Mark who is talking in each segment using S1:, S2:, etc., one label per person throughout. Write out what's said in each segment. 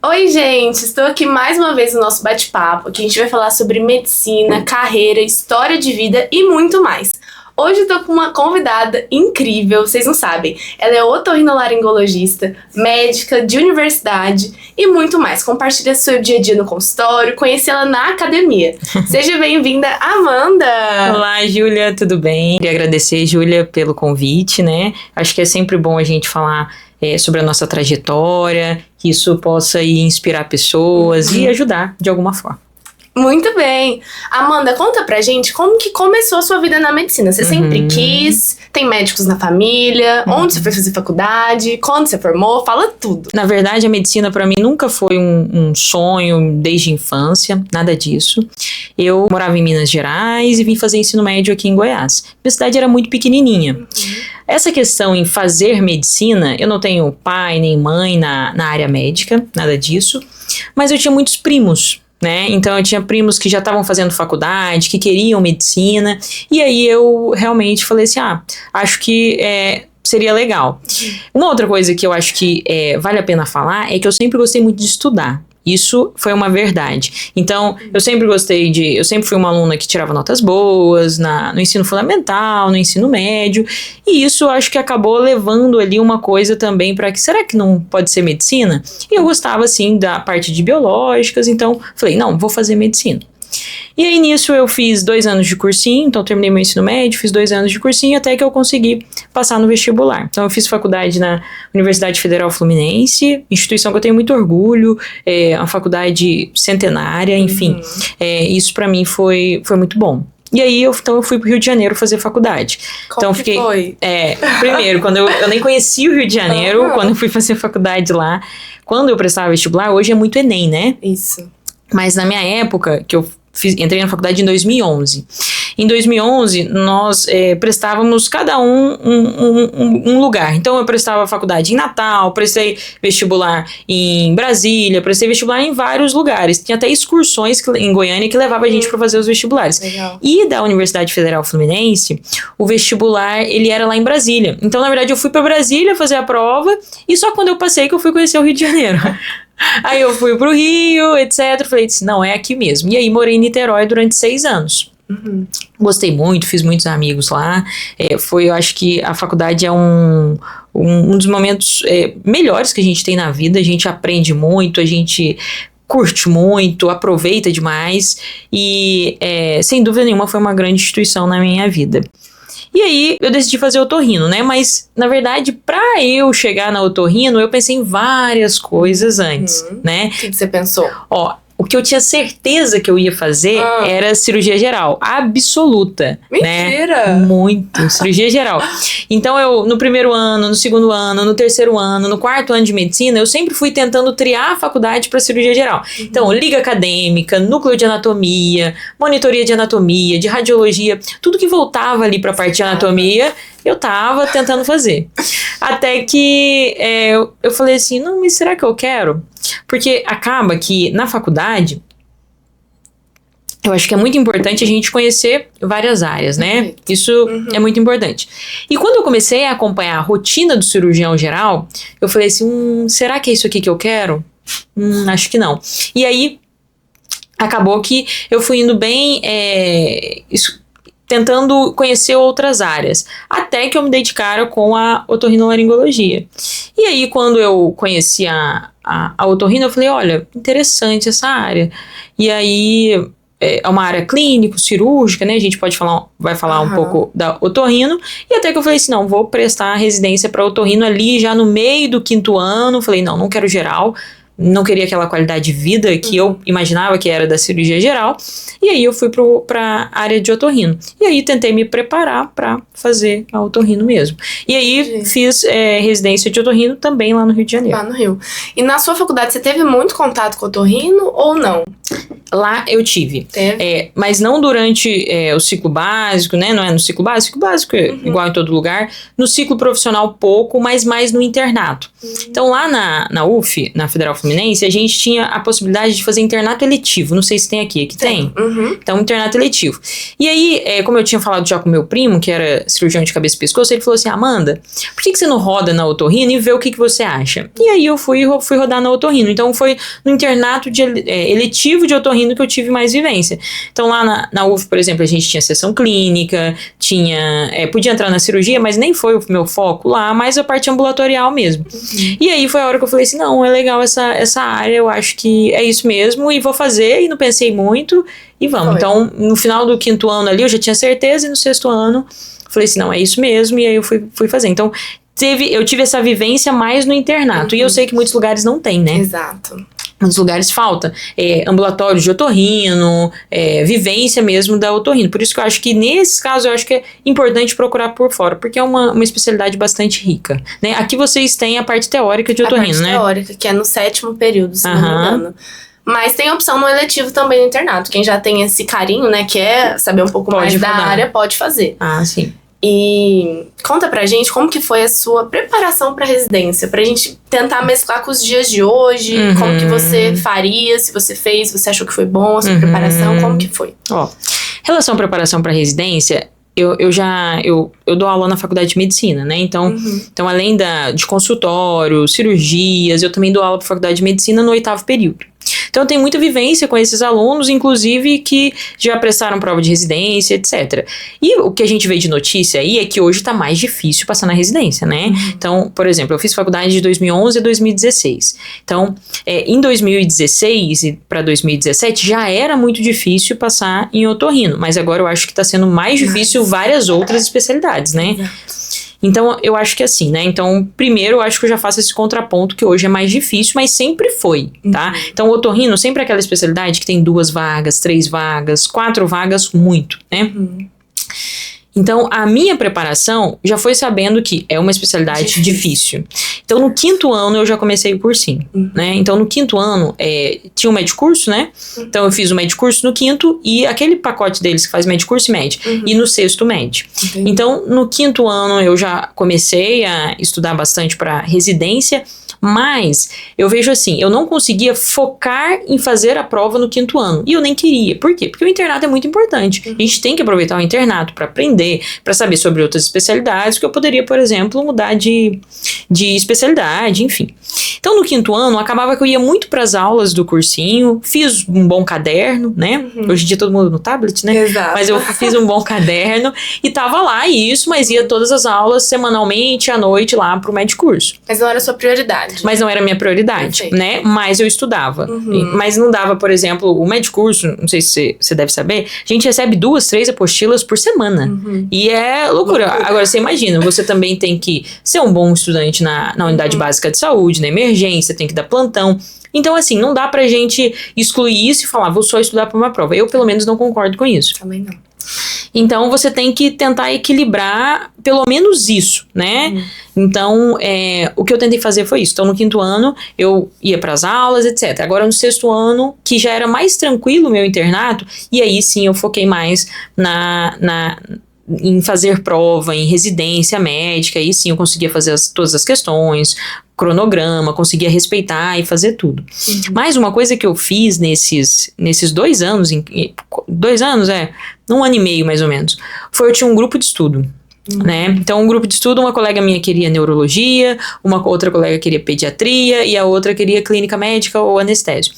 S1: Oi, gente! Estou aqui mais uma vez no nosso bate-papo, que a gente vai falar sobre medicina, carreira, história de vida e muito mais. Hoje eu tô com uma convidada incrível, vocês não sabem. Ela é otorrinolaringologista, médica de universidade e muito mais. Compartilha seu dia a dia no consultório, conheci ela na academia. Seja bem-vinda, Amanda!
S2: Olá, Júlia, tudo bem? Queria agradecer, Júlia, pelo convite, né? Acho que é sempre bom a gente falar sobre a nossa trajetória, que isso possa inspirar pessoas e ajudar de alguma forma.
S1: Muito bem. Amanda, conta pra gente como que começou a sua vida na medicina. Você sempre quis? Tem médicos na família? Onde você foi fazer faculdade? Quando você formou? Fala tudo.
S2: Na verdade, a medicina pra mim nunca foi um sonho desde a infância, nada disso. Eu morava em Minas Gerais e vim fazer ensino médio aqui em Goiás. Minha cidade era muito pequenininha. Essa questão em fazer medicina, eu não tenho pai nem mãe na área médica, nada disso, mas eu tinha muitos primos, né? Então eu tinha primos que já estavam fazendo faculdade, que queriam medicina, e aí eu realmente falei assim, acho que seria legal. Uma outra coisa que eu acho que vale a pena falar é que eu sempre gostei muito de estudar. Isso foi uma verdade. Então, eu sempre fui uma aluna que tirava notas boas no ensino fundamental, no ensino médio, e isso eu acho que acabou levando ali uma coisa também para que, será que não pode ser medicina? E eu gostava, assim, da parte de biológicas, então falei, não, vou fazer medicina. E aí nisso eu fiz 2 anos de cursinho, então terminei meu ensino médio, fiz 2 anos de cursinho até que eu consegui passar no vestibular. Então eu fiz faculdade na Universidade Federal Fluminense, instituição que eu tenho muito orgulho, uma faculdade centenária, enfim, isso pra mim foi muito bom. E aí eu fui pro Rio de Janeiro fazer faculdade.
S1: Como que foi?
S2: Primeiro, quando eu nem conhecia o Rio de Janeiro, quando eu fui fazer faculdade lá, quando eu prestava vestibular, hoje é muito Enem, né?
S1: Isso.
S2: Mas na minha época, que eu entrei na faculdade em 2011. Em 2011, nós prestávamos cada um lugar. Então, eu prestava faculdade em Natal, prestei vestibular em Brasília, prestei vestibular em vários lugares. Tinha até excursões em Goiânia que levava a gente para fazer os vestibulares.
S1: Legal.
S2: E da Universidade Federal Fluminense, o vestibular, ele era lá em Brasília. Então, na verdade, eu fui para Brasília fazer a prova e só quando eu passei que eu fui conhecer o Rio de Janeiro. Aí eu fui pro Rio, etc. Falei assim, não, é aqui mesmo. E aí morei em Niterói durante 6 anos. Gostei muito, fiz muitos amigos lá. Eu acho que a faculdade é um dos momentos melhores que a gente tem na vida. A gente aprende muito, a gente curte muito, aproveita demais. E, sem dúvida nenhuma, foi uma grande instituição na minha vida. E aí, eu decidi fazer otorrino, né? Mas, na verdade, pra eu chegar na otorrino, eu pensei em várias coisas antes, né?
S1: O que você pensou?
S2: O que eu tinha certeza que eu ia fazer era cirurgia geral, absoluta.
S1: Mentira!
S2: Né? Muito, cirurgia geral. Então eu, no primeiro ano, no segundo ano, no terceiro ano, no quarto ano de medicina, eu sempre fui tentando triar a faculdade para cirurgia geral. Então, liga acadêmica, núcleo de anatomia, monitoria de anatomia, de radiologia, tudo que voltava ali para a parte de anatomia, eu tava tentando fazer. Até que eu falei assim, não, mas será que eu quero? Porque acaba que na faculdade, eu acho que é muito importante a gente conhecer várias áreas, né? Isso é muito importante. E quando eu comecei a acompanhar a rotina do cirurgião geral, eu falei assim, será que é isso aqui que eu quero? Acho que não. E aí, acabou que eu fui indo bem, tentando conhecer outras áreas, até que eu me dei de cara com a otorrinolaringologia. E aí, quando eu conheci a otorrino, eu falei, olha, interessante essa área. E aí, é uma área clínico-cirúrgica, né? A gente vai falar um pouco da otorrino. E até que eu falei assim, não, vou prestar residência para otorrino ali já no meio do 5º ano. Falei, não quero geral. Não queria aquela qualidade de vida que eu imaginava que era da cirurgia geral. E aí eu fui pra área de otorrino. E aí tentei me preparar para fazer a otorrino mesmo. E aí fiz residência de otorrino também lá no Rio de Janeiro.
S1: Lá no Rio. E na sua faculdade você teve muito contato com otorrino ou não?
S2: Lá eu tive. Mas não durante o ciclo básico, né? Não é no ciclo básico. Ciclo básico é igual em todo lugar. No ciclo profissional pouco, mas mais no internato. Então lá na UF, na Federal Fluminense, Fluminense, a gente tinha a possibilidade de fazer internato eletivo. Não sei se tem aqui. Aqui tem? Então, internato eletivo. E aí, como eu tinha falado já com meu primo, que era cirurgião de cabeça e pescoço, ele falou assim, Amanda, por que você não roda na otorrino e vê o que você acha? E aí eu fui rodar na otorrino. Então, foi no internato eletivo de otorrino que eu tive mais vivência. Então, lá na UF, por exemplo, a gente tinha sessão clínica, podia entrar na cirurgia, mas nem foi o meu foco lá, mas a parte ambulatorial mesmo. E aí foi a hora que eu falei assim, não, é legal essa área, eu acho que é isso mesmo, e vou fazer, e não pensei muito, e vamos. Então, no final do 5º ano ali, eu já tinha certeza, e no 6º ano, falei assim, não, é isso mesmo, e aí eu fui fazer. Então, eu tive essa vivência mais no internato, e eu sei que muitos lugares não tem, né?
S1: Exato.
S2: Muitos lugares falta ambulatório de otorrino, vivência mesmo da otorrino. Por isso que eu acho que nesses casos eu acho que é importante procurar por fora, porque é uma especialidade bastante rica, né? Aqui vocês têm a parte teórica de otorrino, né?
S1: A parte teórica, que é no 7º período, se não me engano. Mas tem opção no eletivo também no internato. Quem já tem esse carinho, né, quer saber um pouco mais da área, pode fazer.
S2: Ah, sim.
S1: E conta pra gente como que foi a sua preparação pra residência, pra gente tentar mesclar com os dias de hoje, como que você faria, se você fez, se você achou que foi bom a sua preparação, como que foi?
S2: Relação à preparação pra residência, eu dou aula na faculdade de medicina, né? Então além de consultório, cirurgias, eu também dou aula pra faculdade de medicina no 8º período. Então, eu tenho muita vivência com esses alunos, inclusive que já prestaram prova de residência, etc. E o que a gente vê de notícia aí é que hoje está mais difícil passar na residência, né? Então, por exemplo, eu fiz faculdade de 2011 a 2016. Então, em 2016 para 2017 já era muito difícil passar em otorrino, mas agora eu acho que está sendo mais difícil várias outras especialidades, né? Exato. Então, eu acho que assim, né? Então, primeiro, eu acho que eu já faço esse contraponto que hoje é mais difícil, mas sempre foi, tá? Então, o otorrino sempre é aquela especialidade que tem 2 vagas, 3 vagas, 4 vagas, muito, né? Então, a minha preparação já foi sabendo que é uma especialidade difícil. Então, no 5º ano, eu já comecei o cursinho, né? Então, no 5º ano, tinha o medicurso, né? Então, eu fiz o medicurso no 5º e aquele pacote deles que faz medicurso e med. E no 6º med. Então, no 5º ano, eu já comecei a estudar bastante para residência, mas eu vejo assim, eu não conseguia focar em fazer a prova no 5º ano. E eu nem queria. Por quê? Porque o internato é muito importante. A gente tem que aproveitar o internato para aprender, para saber sobre outras especialidades, que eu poderia, por exemplo, mudar de especialidade, enfim. Então, no 5º ano, acabava que eu ia muito para as aulas do cursinho, fiz um bom caderno, né? Hoje em dia todo mundo no tablet, né?
S1: Exato.
S2: Mas eu fiz um bom caderno e tava lá isso, mas ia todas as aulas semanalmente, à noite, lá pro medicurso.
S1: Mas não era a sua prioridade.
S2: Mas não era a minha prioridade, né? Mas eu estudava. Mas não dava, por exemplo, o medicurso, não sei se você deve saber, a gente recebe 2, 3 apostilas por semana. E é loucura. Agora, você imagina, você também tem que ser um bom estudante na unidade básica de saúde, na emergência, tem que dar plantão. Então, assim, não dá pra gente excluir isso e falar, vou só estudar pra uma prova. Eu, pelo menos, não concordo com isso.
S1: Também não.
S2: Então, você tem que tentar equilibrar pelo menos isso, né? Então, o que eu tentei fazer foi isso. Então, no 5º ano, eu ia para as aulas, etc. Agora, no 6º ano, que já era mais tranquilo o meu internato, e aí sim eu foquei mais em fazer prova, em residência médica, aí sim eu conseguia fazer todas as questões, cronograma, conseguia respeitar e fazer tudo. Mas uma coisa que eu fiz nesses 2 anos, 2 anos, 1 ano e meio mais ou menos, eu tinha um grupo de estudo. Né? Então, um grupo de estudo, uma colega minha queria neurologia, uma outra colega queria pediatria e a outra queria clínica médica ou anestésio.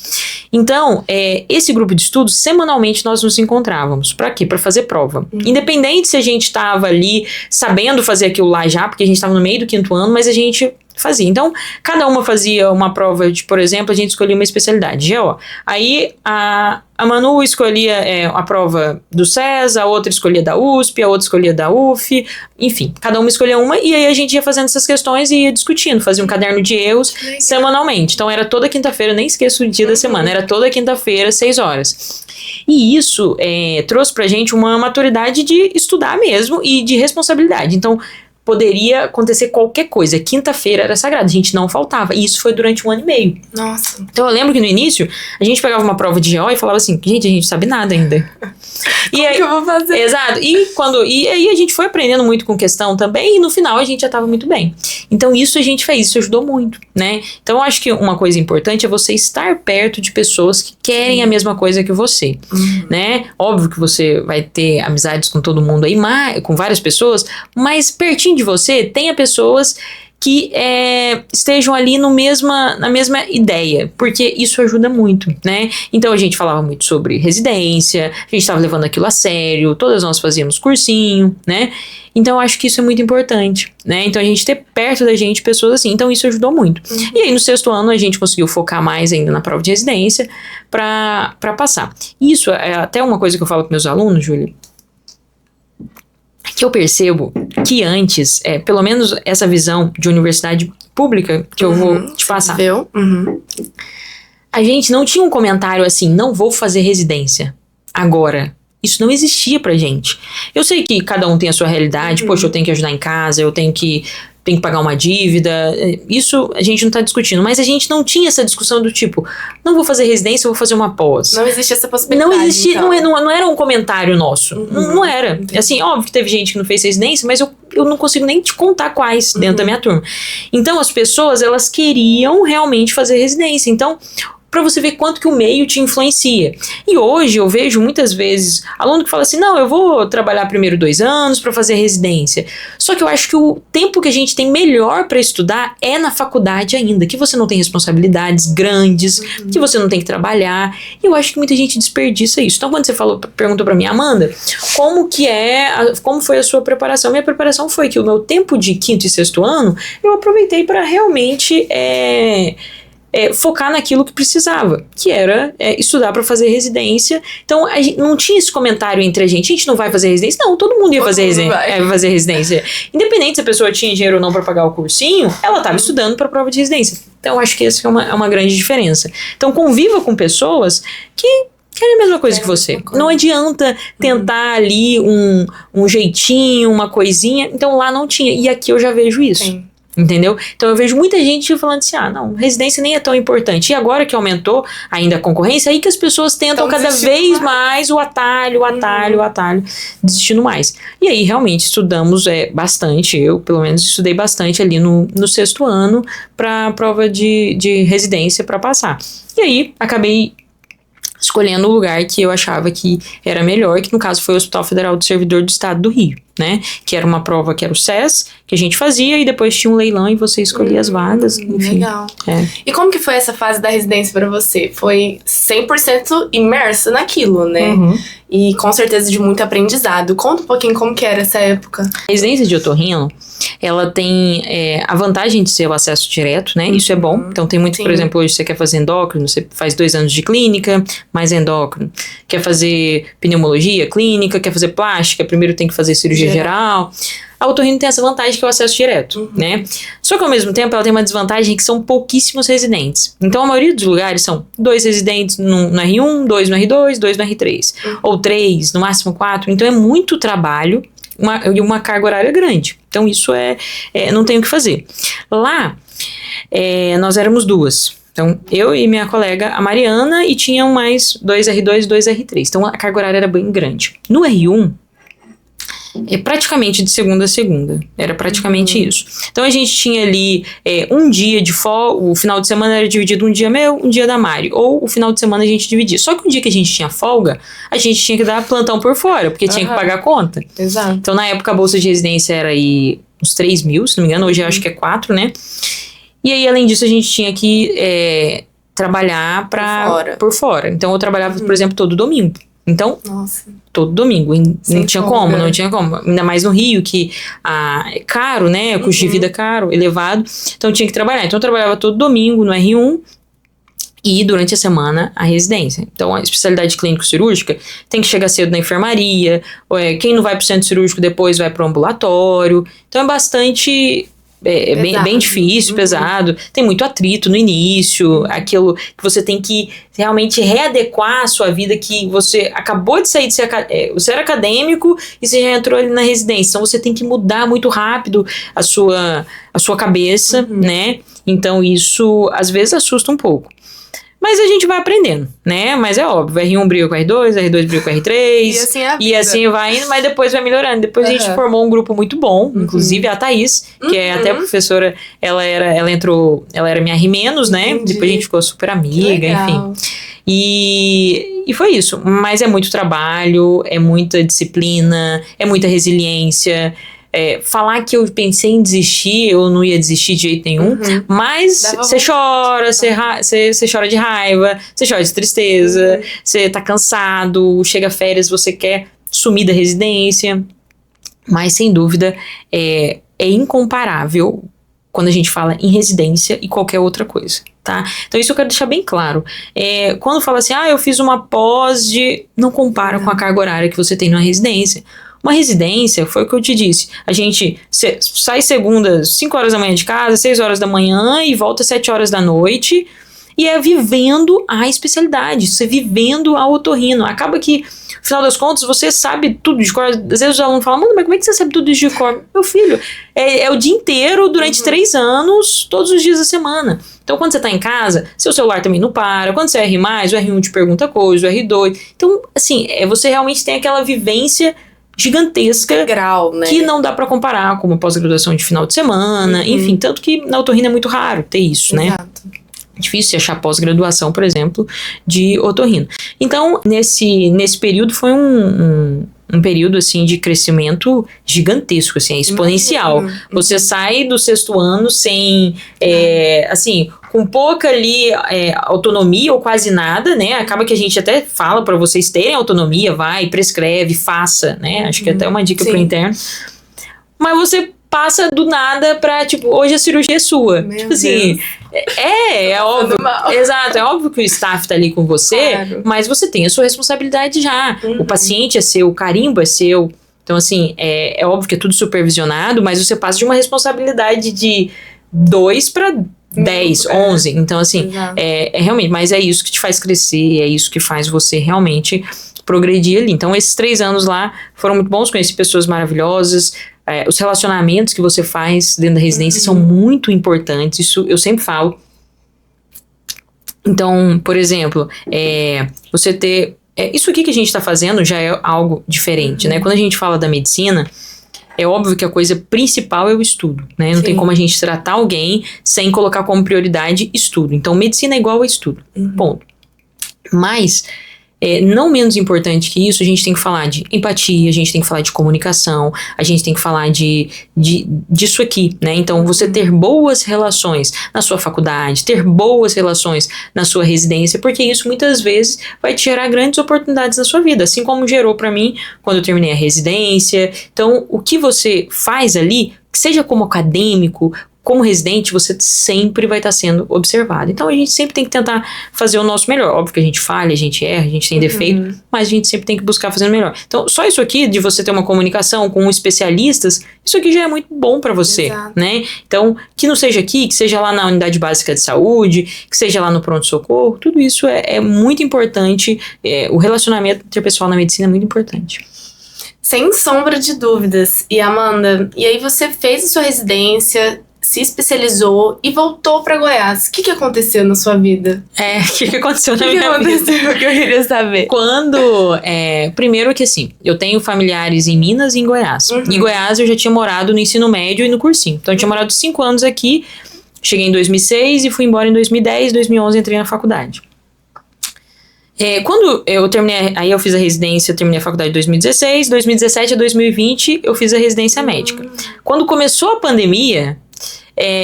S2: Então, esse grupo de estudo, semanalmente nós nos encontrávamos. Para quê? Para fazer prova. Independente se a gente estava ali sabendo fazer aquilo lá já, porque a gente estava no meio do 5º ano, mas a gente fazia. Então, cada uma fazia uma prova de, por exemplo, a gente escolhia uma especialidade, GO. Aí, a Manu escolhia a prova do SES, a outra escolhia da USP, a outra escolhia da UF, enfim, cada uma escolhia uma e aí a gente ia fazendo essas questões e ia discutindo, fazia um caderno de erros semanalmente. Então, era toda quinta-feira, nem esqueço o dia da semana, era toda quinta-feira, 6 horas. E isso trouxe pra gente uma maturidade de estudar mesmo e de responsabilidade. Então, poderia acontecer qualquer coisa. Quinta-feira era sagrada, a gente não faltava. E isso foi durante 1 ano e meio.
S1: Nossa.
S2: Então eu lembro que no início, a gente pegava uma prova de GO e falava assim, gente, a gente não sabe nada ainda.
S1: Como que eu vou fazer?
S2: Exato. E aí a gente foi aprendendo muito com questão também, e no final a gente já estava muito bem. Então isso a gente fez, isso ajudou muito, né? Então eu acho que uma coisa importante é você estar perto de pessoas que querem a mesma coisa que você, né? Óbvio que você vai ter amizades com todo mundo aí, com várias pessoas, mas pertinho de você tenha pessoas que estejam ali na mesma ideia, porque isso ajuda muito, né? Então a gente falava muito sobre residência, a gente estava levando aquilo a sério, todas nós fazíamos cursinho, né? Então eu acho que isso é muito importante, né? Então a gente ter perto da gente pessoas assim, então isso ajudou muito. E aí no 6º ano a gente conseguiu focar mais ainda na prova de residência para passar. Isso é até uma coisa que eu falo com meus alunos, Júlia, que eu percebo que antes, pelo menos essa visão de universidade pública que eu vou te passar.
S1: Viu?
S2: A gente não tinha um comentário assim, não vou fazer residência agora. Isso não existia pra gente. Eu sei que cada um tem a sua realidade, poxa, eu tenho que ajudar em casa, eu tenho que pagar uma dívida, isso a gente não tá discutindo, mas a gente não tinha essa discussão do tipo, não vou fazer residência, eu vou fazer uma pós.
S1: Não existia essa possibilidade.
S2: Não existia,
S1: então.
S2: não era um comentário nosso, não era. Entendi. Assim, óbvio que teve gente que não fez residência, mas eu não consigo nem te contar quais dentro da minha turma. Então as pessoas, elas queriam realmente fazer residência, então pra você ver quanto que o meio te influencia. E hoje eu vejo muitas vezes aluno que fala assim, não, eu vou trabalhar primeiro 2 anos pra fazer residência. Só que eu acho que o tempo que a gente tem melhor pra estudar é na faculdade ainda, que você não tem responsabilidades grandes, que você não tem que trabalhar. E eu acho que muita gente desperdiça isso. Então quando você perguntou pra mim, Amanda, como foi a sua preparação? Minha preparação foi que o meu tempo de 5º e 6º ano, eu aproveitei pra realmente focar naquilo que precisava, que era estudar para fazer residência. Então a gente não tinha esse comentário entre a gente não vai fazer residência, não, todo mundo ia fazer residência. Independente se a pessoa tinha dinheiro ou não para pagar o cursinho, ela estava estudando para a prova de residência. Então acho que essa é uma grande diferença. Então conviva com pessoas que querem a mesma coisa que você. Não adianta tentar ali um jeitinho, uma coisinha. Então lá não tinha, e aqui eu já vejo isso. Sim. Entendeu? Então eu vejo muita gente falando assim, não, residência nem é tão importante. E agora que aumentou ainda a concorrência, aí que as pessoas tentam cada vez mais o atalho, desistindo mais. E aí realmente estudamos bastante, eu pelo menos estudei bastante ali no 6º ano pra prova de residência para passar. E aí acabei escolhendo o lugar que eu achava que era melhor, que no caso foi o Hospital Federal do Servidor do Estado do Rio, né? Que era uma prova que era o SES, que a gente fazia, e depois tinha um leilão e você escolhia as vagas, enfim.
S1: Legal. E como que foi essa fase da residência pra você? Foi 100% imersa naquilo, né? E com certeza de muito aprendizado. Conta um pouquinho como que era essa época.
S2: A residência de otorrino, ela tem a vantagem de ser o acesso direto, né? Isso é bom. Então tem muito, por exemplo, hoje você quer fazer endócrino, você faz 2 anos de clínica, mais endócrino. Quer fazer pneumologia clínica, quer fazer plástica, primeiro tem que fazer cirurgia geral. A otorrino tem essa vantagem que é o acesso direto, né? Só que ao mesmo tempo ela tem uma desvantagem que são pouquíssimos residentes. Então a maioria dos lugares são 2 residentes no R1, 2 no R2, 2 no R3. Ou 3, no máximo 4. Então é muito trabalho e uma carga horária grande. Então isso não tem o que fazer. Lá, nós éramos 2. Então, eu e minha colega, a Mariana, e tinham mais 2 R2 e 2 R3. Então, a carga horária era bem grande. No R1, praticamente de segunda a segunda. Era praticamente isso. Então, a gente tinha ali um dia de folga. O final de semana era dividido um dia meu, um dia da Mari. Ou o final de semana a gente dividia. Só que um dia que a gente tinha folga, a gente tinha que dar plantão por fora, porque tinha que pagar a conta.
S1: Exato.
S2: Então, na época, a bolsa de residência era aí uns 3 mil, se não me engano. Hoje eu acho que é 4, né? E aí, além disso, a gente tinha que trabalhar por fora. Então, eu trabalhava, por exemplo, todo domingo. Então, todo domingo. Não tinha como, não tinha como. Ainda mais no Rio, que é caro, né? O custo de vida é caro, elevado. Então, eu tinha que trabalhar. Então, eu trabalhava todo domingo no R1 e, durante a semana, a residência. Então, a especialidade clínico-cirúrgica tem que chegar cedo na enfermaria. Quem não vai para o centro cirúrgico depois vai para o ambulatório. Então, é bastante bem difícil, pesado. Tem muito atrito no início, aquilo que você tem que realmente readequar a sua vida, que você acabou de sair de ser você era acadêmico e você já entrou ali na residência. Então você tem que mudar muito rápido a sua cabeça, né? Então isso às vezes assusta um pouco. Mas a gente vai aprendendo, né? Mas é óbvio, R1 briga com R2, R2 briga com R3.
S1: E assim
S2: vai indo, mas depois vai melhorando. Depois a gente formou um grupo muito bom, inclusive a Thaís, que é até professora, ela era minha R-, né?
S1: Entendi.
S2: Depois a gente ficou super amiga, enfim. E foi isso. Mas é muito trabalho, é muita disciplina, é muita resiliência. Falar que eu pensei em desistir, eu não ia desistir de jeito nenhum, mas você chora, você chora de raiva, você chora de tristeza, você tá cansado, chega férias, você quer sumir da residência, mas sem dúvida é incomparável quando a gente fala em residência e qualquer outra coisa, tá? Então isso eu quero deixar bem claro. Quando fala assim, eu fiz uma pós não compara com a carga horária que você tem numa residência. Uma residência, foi o que eu te disse, a gente sai segunda, 5 horas da manhã de casa, 6 horas da manhã e volta 7 horas da noite, e é vivendo a especialidade, você vivendo a otorrino. Acaba que, no final das contas, você sabe tudo de cor. Às vezes os alunos falam, mano, mas como é que você sabe tudo isso de cor? Meu filho, é o dia inteiro, durante 3 anos, todos os dias da semana. Então, quando você tá em casa, seu celular também não para. Quando você é R+, o R1 te pergunta coisa, o R2. Então, assim, você realmente tem aquela vivência gigantesca,
S1: integral, né?
S2: Que não dá pra comparar com uma pós-graduação de final de semana, enfim, tanto que na otorrino é muito raro ter isso, né? Difícil achar pós-graduação, por exemplo, de otorrino. Então, nesse período foi um período, assim, de crescimento gigantesco, assim, exponencial. Você sai do 6º ano sem, assim, com pouca ali autonomia ou quase nada, né? Acaba que a gente até fala para vocês terem autonomia, vai, prescreve, faça, né? Acho que até uma dica pro interno. Mas você passa do nada pra, tipo, hoje a cirurgia é sua.
S1: Meu
S2: tipo assim, é óbvio. Exato, é óbvio que o staff tá ali com você, mas você tem a sua responsabilidade já. O paciente é seu, o carimbo é seu. Então, assim, é óbvio que é tudo supervisionado, mas você passa de uma responsabilidade de 2 para 10, 11. Então, assim, realmente, mas é isso que te faz crescer, é isso que faz você realmente progredir ali. Então, esses 3 anos lá foram muito bons, conheci pessoas maravilhosas, os relacionamentos que você faz dentro da residência são muito importantes, isso eu sempre falo. Então, por exemplo, você ter... isso aqui que a gente está fazendo já é algo diferente, né? Quando a gente fala da medicina, é óbvio que a coisa principal é o estudo, né? Não tem como a gente tratar alguém sem colocar como prioridade estudo. Então, medicina é igual a estudo, ponto. Mas... não menos importante que isso, a gente tem que falar de empatia, a gente tem que falar de comunicação, a gente tem que falar disso aqui, né? Então, você ter boas relações na sua faculdade, ter boas relações na sua residência, porque isso muitas vezes vai te gerar grandes oportunidades na sua vida, assim como gerou pra mim quando eu terminei a residência. Então, o que você faz ali, seja como acadêmico, como residente, você sempre vai estar sendo observado. Então, a gente sempre tem que tentar fazer o nosso melhor. Óbvio que a gente falha, a gente erra, a gente tem defeito, mas a gente sempre tem que buscar fazer o melhor. Então, só isso aqui, de você ter uma comunicação com especialistas, isso aqui já é muito bom para você, né? Então, que não seja aqui, que seja lá na unidade básica de saúde, que seja lá no pronto-socorro, tudo isso é muito importante. O relacionamento interpessoal na medicina é muito importante.
S1: Sem sombra de dúvidas. E Amanda, e aí você fez a sua residência, se especializou e voltou pra Goiás. O que aconteceu na sua vida?
S2: O que aconteceu na minha vida?
S1: O que aconteceu que eu queria saber?
S2: Primeiro que assim, eu tenho familiares em Minas e em Goiás. Em Goiás eu já tinha morado no ensino médio e no cursinho. Então eu tinha morado 5 anos aqui, cheguei em 2006 e fui embora em 2010, 2011 entrei na faculdade. Quando eu terminei, aí eu fiz a residência, eu terminei a faculdade em 2016, 2017 a 2020 eu fiz a residência médica. Quando começou a pandemia,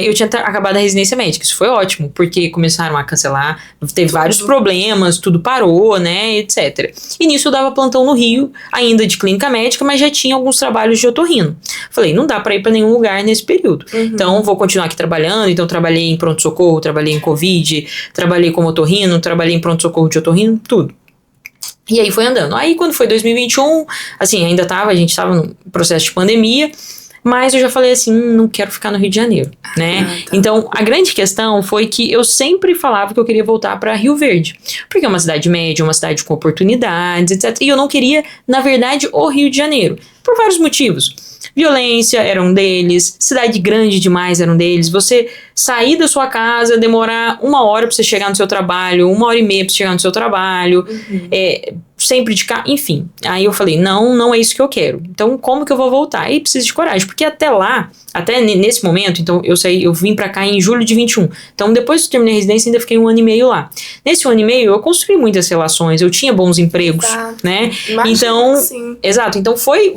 S2: eu tinha acabado a residência médica, isso foi ótimo, porque começaram a cancelar, teve vários problemas, tudo parou, né, etc. E nisso eu dava plantão no Rio, ainda de clínica médica, mas já tinha alguns trabalhos de otorrino. Falei, não dá pra ir pra nenhum lugar nesse período, então vou continuar aqui trabalhando. Então trabalhei em pronto-socorro, trabalhei em Covid, trabalhei como otorrino, trabalhei em pronto-socorro de otorrino, tudo. E aí foi andando. Aí quando foi 2021, assim, a gente tava no processo de pandemia. Mas eu já falei assim, não quero ficar no Rio de Janeiro, né?
S1: Tá.
S2: Então, a grande questão foi que eu sempre falava que eu queria voltar para Rio Verde. Porque é uma cidade média, uma cidade com oportunidades, etc. E eu não queria, na verdade, o Rio de Janeiro. Por vários motivos. Violência era um deles, cidade grande demais era um deles. Você sair da sua casa, demorar 1 hora pra você chegar no seu trabalho, 1 hora e meia pra você chegar no seu trabalho, sempre de carro, enfim. Aí eu falei, não é isso que eu quero. Então, como que eu vou voltar? Aí preciso de coragem, porque até lá, até nesse momento, então eu vim pra cá em julho de 21. Então, depois que eu terminei a residência, ainda fiquei 1 ano e meio lá. Nesse 1 ano e meio, eu construí muitas relações, eu tinha bons empregos, né?
S1: Imagina,
S2: então,
S1: sim.
S2: exato. Então, foi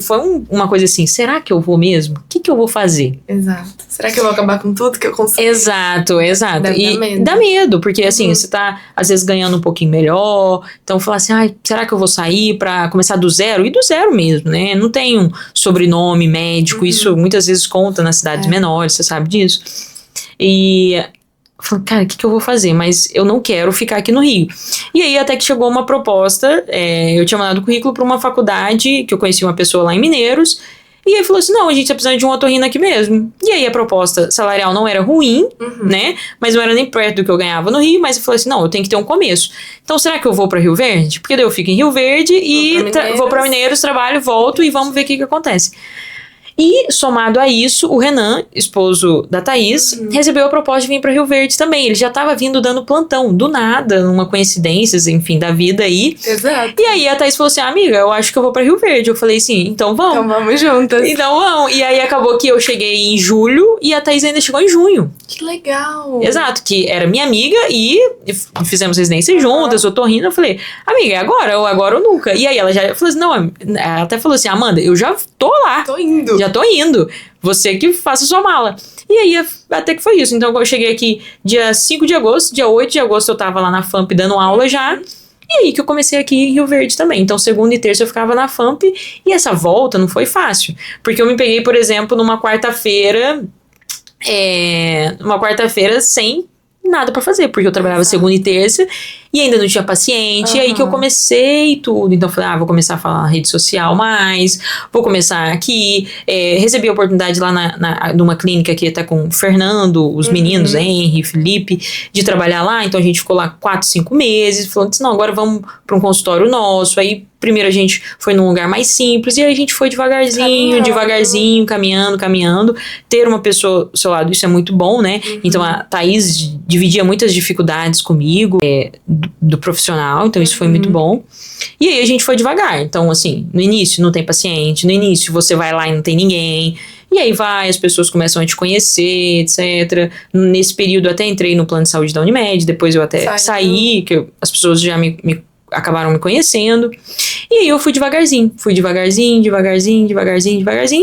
S2: uma coisa assim, será que eu vou mesmo? O que eu vou fazer?
S1: Exato. Será que eu vou acabar com tudo que eu consegui?
S2: Exato.
S1: Deve dar medo.
S2: Dá medo, porque assim, você tá às vezes ganhando um pouquinho melhor, então falar assim, será que eu vou sair pra começar do zero? E do zero mesmo, né? Não tem um sobrenome médico, isso muitas vezes conta nas cidades menores, você sabe disso. E eu falei, cara, o que eu vou fazer? Mas eu não quero ficar aqui no Rio. E aí até que chegou uma proposta, eu tinha mandado currículo pra uma faculdade, que eu conheci uma pessoa lá em Mineiros, e aí falou assim, não, a gente tá precisando de um otorrino aqui mesmo. E aí a proposta salarial não era ruim, né? Mas não era nem perto do que eu ganhava no Rio, mas eu falei assim, não, eu tenho que ter um começo. Então será que eu vou pra Rio Verde? Porque daí eu fico em Rio Verde e vou pra Mineiros, trabalho, volto e vamos ver o que acontece. E, somado a isso, o Renan, esposo da Thaís, recebeu a proposta de vir para Rio Verde também. Ele já estava vindo dando plantão, do nada, numa coincidência, enfim, da vida aí.
S1: Exato.
S2: E aí a Thaís falou assim, amiga, eu acho que eu vou para Rio Verde. Eu falei assim, então vamos.
S1: Então vamos juntas.
S2: Então vamos. E aí acabou que eu cheguei em julho e a Thaís ainda chegou em junho.
S1: Que legal.
S2: Exato, que era minha amiga e fizemos residência juntas, otorrino. Eu falei, amiga, é agora ou nunca? E aí ela já falou assim, não, ela até falou assim, Amanda, eu já tô lá.
S1: Tô indo.
S2: Já tô indo. Você que faça sua mala. E aí, até que foi isso. Então, eu cheguei aqui dia 5 de agosto, dia 8 de agosto eu tava lá na FAMP dando aula já. E aí que eu comecei aqui em Rio Verde também. Então, segunda e terça eu ficava na FAMP. E essa volta não foi fácil. Porque eu me peguei, por exemplo, numa quarta-feira sem nada pra fazer, porque eu trabalhava segunda e terça e ainda não tinha paciente, e aí que eu comecei tudo. Então eu falei, vou começar a falar na rede social mais, vou começar aqui, recebi a oportunidade lá numa clínica que tá com o Fernando, os meninos, Henry, Felipe, de trabalhar lá, então a gente ficou lá 4, 5 meses, falando assim, não, agora vamos pra um consultório nosso, aí primeiro a gente foi num lugar mais simples, e aí a gente foi devagarzinho, caminhando, ter uma pessoa ao seu lado, isso é muito bom, né? Então a Thaís dividia muitas dificuldades comigo, do profissional, então isso foi muito bom. E aí a gente foi devagar, então assim, no início não tem paciente, no início você vai lá e não tem ninguém, e aí as pessoas começam a te conhecer, etc. Nesse período eu até entrei no plano de saúde da Unimed, depois eu até saí, que as pessoas já acabaram me conhecendo. E aí eu fui devagarzinho,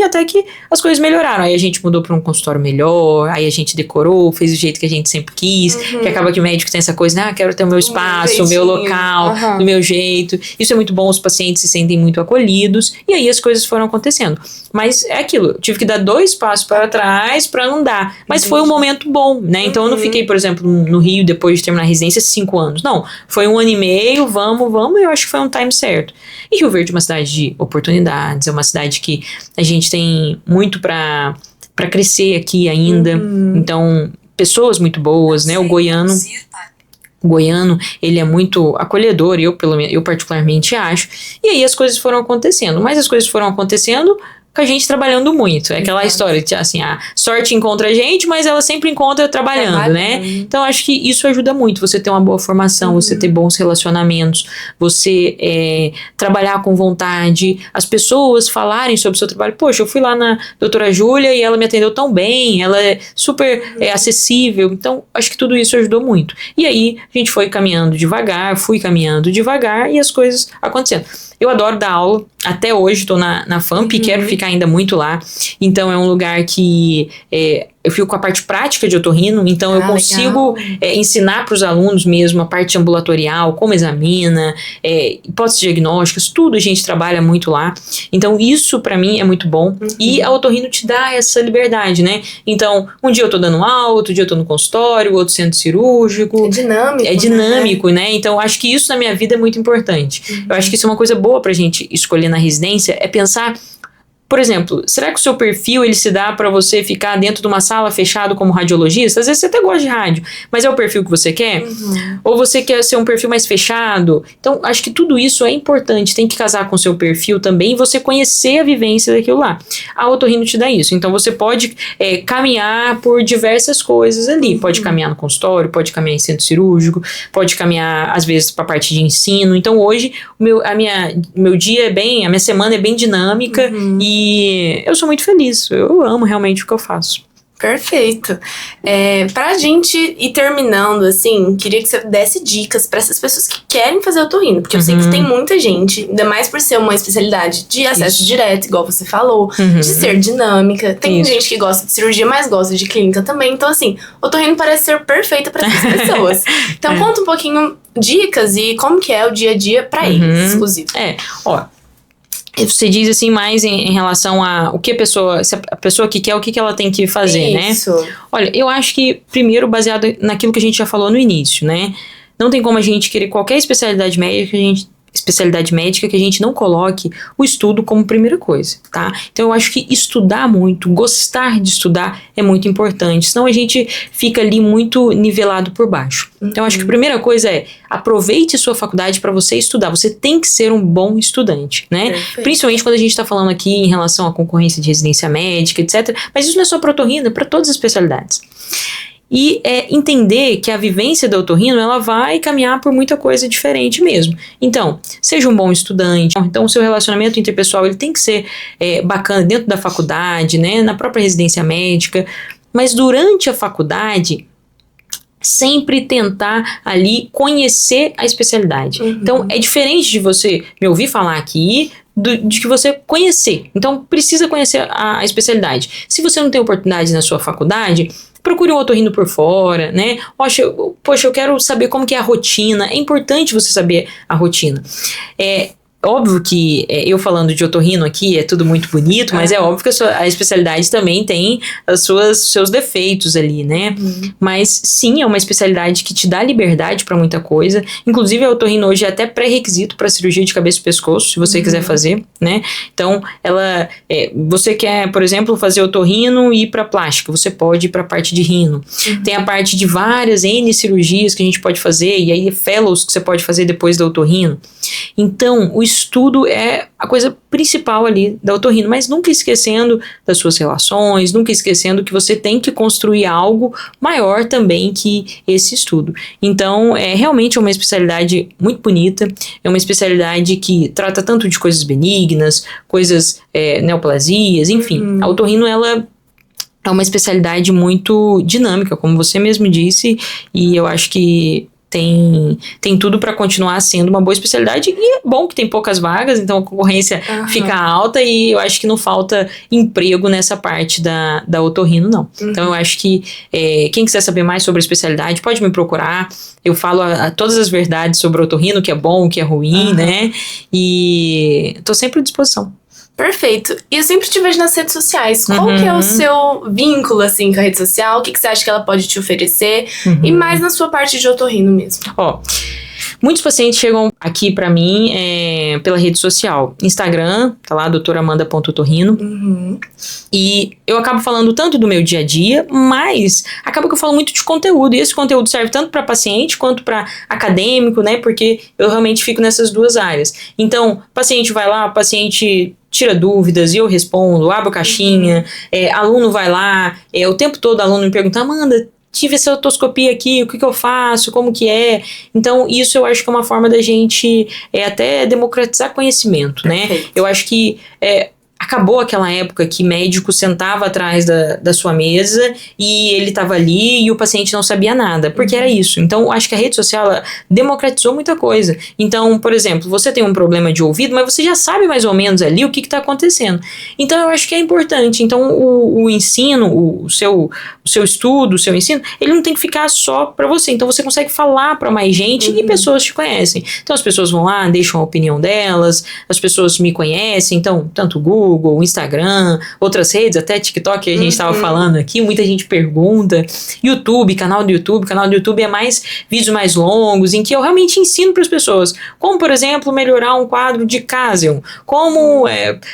S2: até que as coisas melhoraram. Aí a gente mudou para um consultório melhor, aí a gente decorou, fez do jeito que a gente sempre quis, que acaba que o médico tem essa coisa, né? Quero ter o meu espaço, o meu local, do meu jeito. Isso é muito bom, os pacientes se sentem muito acolhidos, e aí as coisas foram acontecendo. Mas é aquilo, eu tive que dar 2 passos para trás para não dar. Mas foi um momento bom, né? Então eu não fiquei, por exemplo, no Rio, depois de terminar a residência, 5 anos. Não, foi 1 ano e meio, vamos, e eu acho que foi um time certo. E Rio Verde é uma cidade de oportunidades, é uma cidade que a gente tem muito para crescer aqui ainda. Então, pessoas muito boas, né? O goiano, ele é muito acolhedor, eu particularmente acho. E aí as coisas foram acontecendo. Mas as coisas foram acontecendo com a gente trabalhando muito. É aquela história de, assim, a sorte encontra a gente, mas ela sempre encontra trabalhando, né? Então, acho que isso ajuda muito. Você ter uma boa formação, você ter bons relacionamentos, você trabalhar com vontade, as pessoas falarem sobre o seu trabalho. Poxa, eu fui lá na doutora Júlia e ela me atendeu tão bem, ela é super acessível. Então, acho que tudo isso ajudou muito. E aí, a gente fui caminhando devagar e as coisas acontecendo. Eu adoro dar aula, até hoje estou na FAMP e quero ficar ainda muito lá. Então é um lugar que eu fico com a parte prática de otorrino, então eu consigo ensinar para os alunos mesmo a parte ambulatorial, como examina, hipóteses diagnósticas, tudo a gente trabalha muito lá. Então isso para mim é muito bom. E a otorrino te dá essa liberdade, né? Então um dia eu tô dando aula, outro dia eu tô no consultório, outro centro cirúrgico.
S1: É dinâmico,
S2: né? Então eu acho que isso na minha vida é muito importante. Eu acho que isso é uma coisa boa pra gente escolher na residência, é pensar Por exemplo, será que o seu perfil ele se dá para você ficar dentro de uma sala fechado como radiologista? Às vezes você até gosta de rádio, mas é o perfil que você quer? Ou você quer ser um perfil mais fechado? Então, acho que tudo isso é importante, tem que casar com o seu perfil também e você conhecer a vivência daquilo lá. A otorrino te dá isso, então você pode caminhar por diversas coisas ali, pode caminhar no consultório, pode caminhar em centro cirúrgico, pode caminhar às vezes para a parte de ensino. Então hoje meu dia é bem, a minha semana é bem dinâmica e eu sou muito feliz, eu amo realmente o que eu faço.
S1: Perfeito. Pra gente ir terminando, assim, queria que você desse dicas pra essas pessoas que querem fazer otorrino, porque eu sei que tem muita gente, ainda mais por ser uma especialidade de acesso direto, igual você falou, de ser dinâmica. Tem gente que gosta de cirurgia, mas gosta de clínica também. Então, assim, otorrino parece ser perfeita pra essas pessoas. Então, conta um pouquinho dicas e como que é o dia a dia pra eles, inclusive.
S2: Você diz assim mais em relação a o que se a pessoa que quer, o que ela tem que fazer,
S1: Isso.
S2: né? Olha, eu acho que, primeiro, baseado naquilo que a gente já falou no início, né? Não tem como a gente querer qualquer especialidade médica que a gente não coloque o estudo como primeira coisa, tá? Então eu acho que estudar muito, gostar de estudar é muito importante, senão a gente fica ali muito nivelado por baixo. Então eu acho que a primeira coisa é aproveite sua faculdade para você estudar, você tem que ser um bom estudante, né?
S1: Perfeito.
S2: Principalmente quando a gente está falando aqui em relação à concorrência de residência médica, etc. Mas isso não é só para otorrino, é para todas as especialidades. E entender que a vivência da otorrino, ela vai caminhar por muita coisa diferente mesmo. Então, seja um bom estudante. Então, o seu relacionamento interpessoal, ele tem que ser bacana dentro da faculdade, né, na própria residência médica. Mas durante a faculdade, sempre tentar ali conhecer a especialidade. Então, é diferente de você me ouvir falar aqui, de que você conhecer. Então, precisa conhecer a especialidade. Se você não tem oportunidade na sua faculdade, procure um otorrino por fora, né? Poxa, eu quero saber como que é a rotina. É importante você saber a rotina. Óbvio que eu falando de otorrino aqui é tudo muito bonito, mas é óbvio que a especialidade também tem seus defeitos ali, né? Mas sim, é uma especialidade que te dá liberdade para muita coisa. Inclusive a otorrino hoje é até pré-requisito para cirurgia de cabeça e pescoço, se você quiser fazer, né? Então, você quer, por exemplo, fazer otorrino e ir para plástica, você pode ir para a parte de rino. Tem a parte de várias N cirurgias que a gente pode fazer, e aí fellows que você pode fazer depois da otorrino. Então, o estudo é a coisa principal ali da otorrino, mas nunca esquecendo das suas relações, nunca esquecendo que você tem que construir algo maior também que esse estudo. Então, realmente é uma especialidade muito bonita, é uma especialidade que trata tanto de coisas benignas, coisas neoplasias, enfim. A otorrino, ela é uma especialidade muito dinâmica, como você mesmo disse, e eu acho que tem tudo para continuar sendo uma boa especialidade, e é bom que tem poucas vagas, então a concorrência fica alta, e eu acho que não falta emprego nessa parte da otorrino, não. Então eu acho que quem quiser saber mais sobre a especialidade pode me procurar, eu falo todas as verdades sobre a otorrino, o que é bom, o que é ruim, né, e tô sempre à disposição.
S1: Perfeito. E eu sempre te vejo nas redes sociais. Qual que é o seu vínculo, assim, com a rede social? O que você acha que ela pode te oferecer? E mais na sua parte de otorrino mesmo.
S2: Muitos pacientes chegam aqui pra mim pela rede social. Instagram, tá lá, doutoramanda.otorrino. E eu acabo falando tanto do meu dia a dia, mas acaba que eu falo muito de conteúdo. E esse conteúdo serve tanto para paciente quanto para acadêmico, né? Porque eu realmente fico nessas duas áreas. Então, o paciente vai lá, o paciente tira dúvidas e eu respondo, abro caixinha, aluno vai lá, o tempo todo aluno me pergunta, Amanda, tive essa otoscopia aqui, o que eu faço, como que é? Então, isso eu acho que é uma forma da gente até democratizar conhecimento, né? Eu acho que acabou aquela época que médico sentava atrás da sua mesa e ele estava ali e o paciente não sabia nada, porque era isso. Então, acho que a rede social ela democratizou muita coisa. Então, por exemplo, você tem um problema de ouvido, mas você já sabe mais ou menos ali o que está acontecendo. Então, eu acho que é importante. Então, o ensino, o seu estudo, o seu ensino, ele não tem que ficar só para você. Então, você consegue falar para mais gente e pessoas te conhecem. Então, as pessoas vão lá, deixam a opinião delas, as pessoas me conhecem, então, tanto o Google, Google, Instagram, outras redes, até TikTok que a gente estava falando aqui, muita gente pergunta. YouTube, canal do YouTube é mais vídeos mais longos, em que eu realmente ensino para as pessoas, como, por exemplo, melhorar um quadro de Cásion, como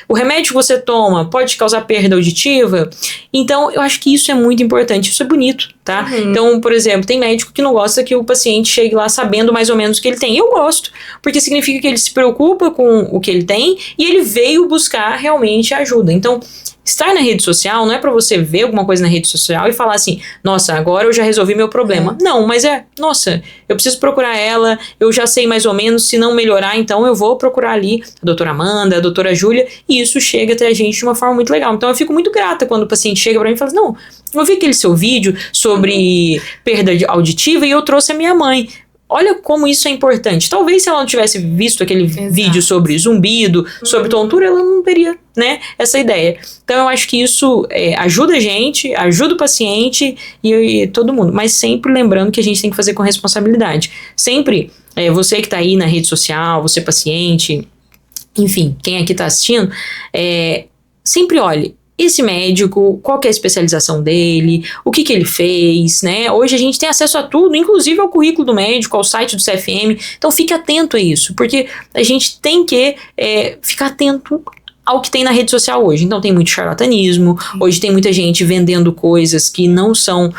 S2: o remédio que você toma pode causar perda auditiva. Então, eu acho que isso é muito importante, isso é bonito, tá? Então, por exemplo, tem médico que não gosta que o paciente chegue lá sabendo mais ou menos o que ele tem. Eu gosto, porque significa que ele se preocupa com o que ele tem e ele veio buscar realmente ajuda. Então, estar na rede social não é para você ver alguma coisa na rede social e falar assim, nossa, agora eu já resolvi meu problema. Não, mas nossa, eu preciso procurar ela, eu já sei mais ou menos, se não melhorar, então eu vou procurar ali a doutora Amanda, a doutora Júlia, e isso chega até a gente de uma forma muito legal. Então eu fico muito grata quando o paciente chega para mim e fala assim, não, eu vi aquele seu vídeo sobre perda auditiva e eu trouxe a minha mãe. Olha como isso é importante. Talvez se ela não tivesse visto aquele vídeo sobre zumbido, sobre tontura, ela não teria, né, essa ideia. Então eu acho que isso ajuda a gente, ajuda o paciente e todo mundo. Mas sempre lembrando que a gente tem que fazer com responsabilidade. Sempre, você que está aí na rede social, você paciente, enfim, quem aqui está assistindo, sempre olhe. Esse médico, qual que é a especialização dele, o que ele fez, né? Hoje a gente tem acesso a tudo, inclusive ao currículo do médico, ao site do CFM, então fique atento a isso, porque a gente tem que ficar atento ao que tem na rede social hoje. Então tem muito charlatanismo, hoje tem muita gente vendendo coisas que não são,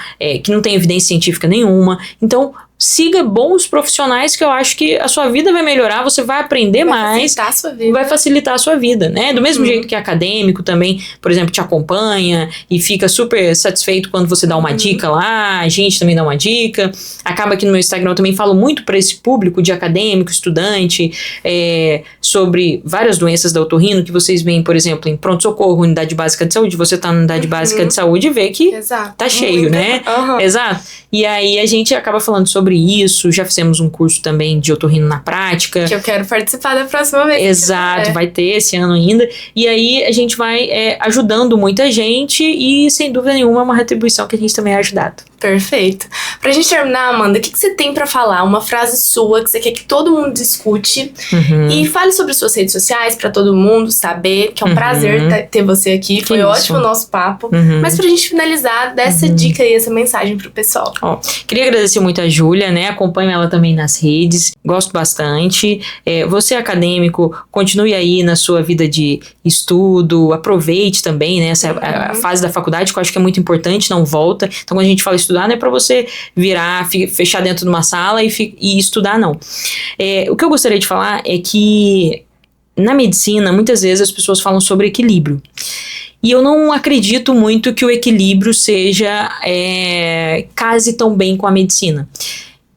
S2: que não tem evidência científica nenhuma, então siga bons profissionais que eu acho que a sua vida vai melhorar, você vai aprender mais, vai facilitar a sua vida, né? Do mesmo jeito que acadêmico também, por exemplo, te acompanha e fica super satisfeito quando você dá uma dica lá, a gente também dá uma dica. Acaba que no meu Instagram eu também falo muito para esse público de acadêmico, estudante, sobre várias doenças da otorrino que vocês veem, por exemplo, em pronto-socorro, unidade básica de saúde, você tá na unidade básica de saúde e vê que tá cheio, né? Exato. E aí a gente acaba falando sobre isso, já fizemos um curso também de otorrino na prática.
S1: Que eu quero participar da próxima vez.
S2: Exato, vai ter esse ano ainda. E aí a gente vai ajudando muita gente e, sem dúvida nenhuma, é uma retribuição que a gente também é ajudado.
S1: Perfeito. Pra gente terminar, Amanda, o que você tem pra falar? Uma frase sua que você quer que todo mundo discute. E fale sobre suas redes sociais pra todo mundo saber, que é um prazer ter você aqui. Foi ótimo o nosso papo. Mas pra gente finalizar, dá essa dica aí, essa mensagem pro pessoal.
S2: Queria agradecer muito a Júlia, né? Acompanho ela também nas redes, gosto bastante. Você acadêmico, continue aí na sua vida de estudo, aproveite também, né? Essa a fase da faculdade, que eu acho que é muito importante, não volta. Então, quando a gente fala estudar, não é pra você virar, fechar dentro de uma sala e estudar, não. O que eu gostaria de falar é que na medicina, muitas vezes as pessoas falam sobre equilíbrio. E eu não acredito muito que o equilíbrio case tão bem com a medicina.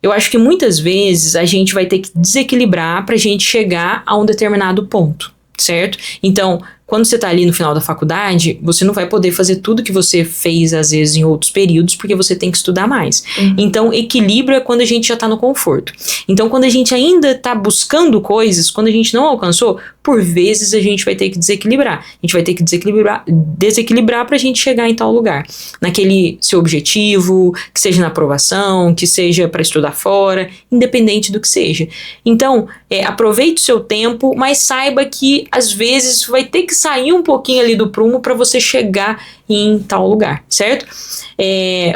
S2: Eu acho que muitas vezes a gente vai ter que desequilibrar para a gente chegar a um determinado ponto, certo? Então, quando você está ali no final da faculdade, você não vai poder fazer tudo que você fez, às vezes, em outros períodos, porque você tem que estudar mais. Então, equilíbrio é quando a gente já está no conforto. Então, quando a gente ainda está buscando coisas, quando a gente não alcançou, por vezes a gente vai ter que desequilibrar. A gente vai ter que desequilibrar para a gente chegar em tal lugar. Naquele seu objetivo, que seja na aprovação, que seja para estudar fora, independente do que seja. Então, aproveite o seu tempo, mas saiba que, às vezes, vai ter que sair um pouquinho ali do prumo para você chegar em tal lugar, certo?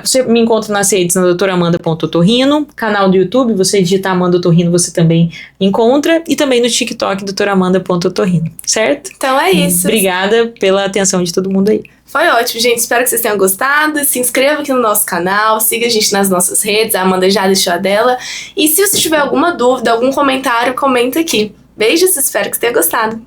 S2: Você me encontra nas redes na doutoramanda.otorrino, canal do YouTube, você digita Amanda Otorrino, você também encontra, e também no TikTok, doutoramanda.otorrino, certo?
S1: Então é isso.
S2: Obrigada pela atenção de todo mundo aí.
S1: Foi ótimo, gente. Espero que vocês tenham gostado. Se inscreva aqui no nosso canal, siga a gente nas nossas redes, a Amanda já deixou a dela. E se você tiver alguma dúvida, algum comentário, comenta aqui. Beijos, espero que você tenha gostado.